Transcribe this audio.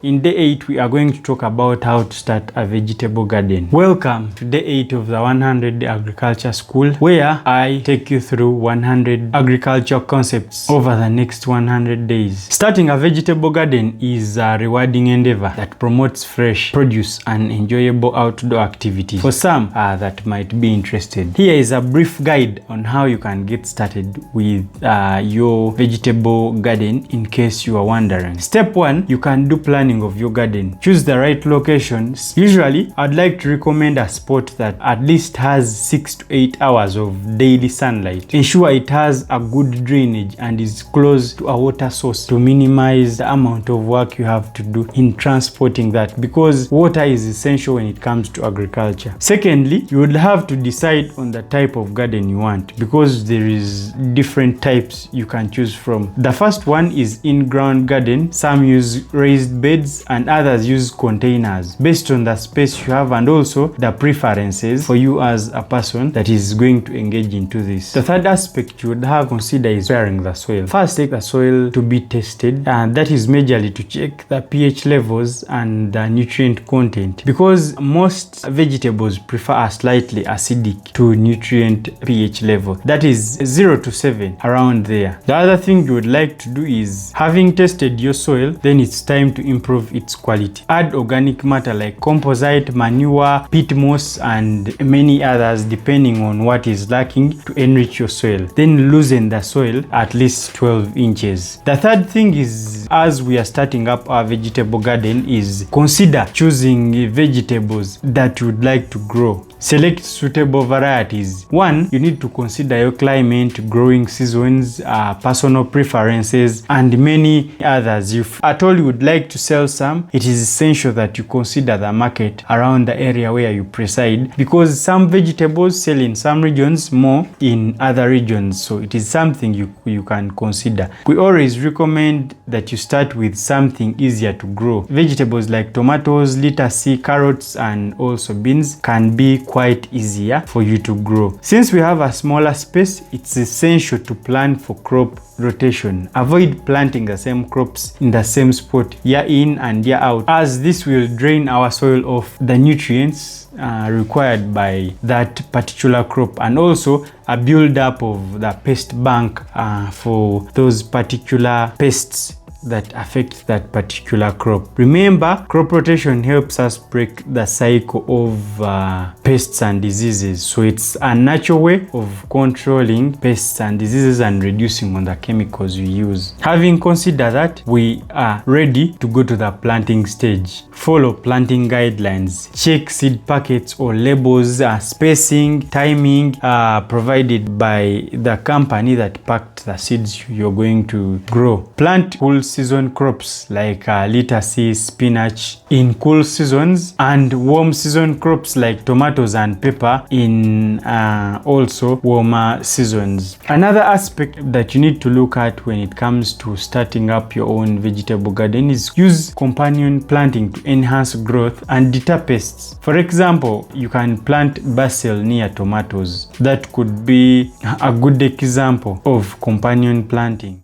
In day 8, we are going to talk about how to start a vegetable garden. Welcome to day 8 of the 100 Agriculture School, where I take you through 100 agriculture concepts over the next 100 days. Starting a vegetable garden is a rewarding endeavor that promotes fresh produce and enjoyable outdoor activity for some that might be interested. Here is a brief guide on how you can get started with your vegetable garden in case you are wondering. Step 1, you can do planning of your garden. Choose the right locations. Usually, I'd like to recommend a spot that at least has 6 to 8 hours of daily sunlight. Ensure it has a good drainage and is close to a water source to minimize the amount of work you have to do in transporting that, because water is essential when it comes to agriculture. Secondly, you would have to decide on the type of garden you want, because there is different types you can choose from. The first one is in-ground garden. Some use raised beds and others use containers based on the space you have and also the preferences for you as a person that is going to engage into this. The third aspect you would have to consider is preparing the soil. First, take the soil to be tested, and that is majorly to check the pH levels and the nutrient content, because most vegetables prefer a slightly acidic to nutrient pH level, that is 0 to 7, around there. The other thing you would like to do is, having tested your soil, then it's time to improve its quality. Add organic matter like composite, manure, peat moss, and many others depending on what is lacking to enrich your soil. Then loosen the soil at least 12 inches. The third thing is, as we are starting up our vegetable garden, is consider choosing vegetables that you would like to grow. Select suitable varieties. 1, you need to consider your climate, growing seasons, personal preferences, and many others. If at all you would like to sell some, it is essential that you consider the market around the area where you preside, because some vegetables sell in some regions more in other regions, so it is something you can consider. We always recommend that you start with something easier to grow. Vegetables like tomatoes, lettuce, carrots, and also beans can be quite easier for you to grow. Since we have a smaller space, it's essential to plan for crop rotation. Avoid planting the same crops in the same spot year in and year out, as this will drain our soil of the nutrients required by that particular crop, and also a build-up of the pest bank for those particular pests that affect that particular crop. Remember, crop rotation helps us break the cycle of pests and diseases, so it's a natural way of controlling pests and diseases and reducing on the chemicals we use. Having considered that, we are ready to go to the planting stage. Follow planting guidelines. Check seed packets or labels, spacing, timing provided by the company that packed the seeds you're going to grow. Plant cool season crops like lettuce, spinach in cool seasons, and warm season crops like tomatoes and pepper in also warmer seasons. Another aspect that you need to look at when it comes to starting up your own vegetable garden is use companion planting to enhance growth and deter pests. For example, you can plant basil near tomatoes. That could be a good example of companion planting.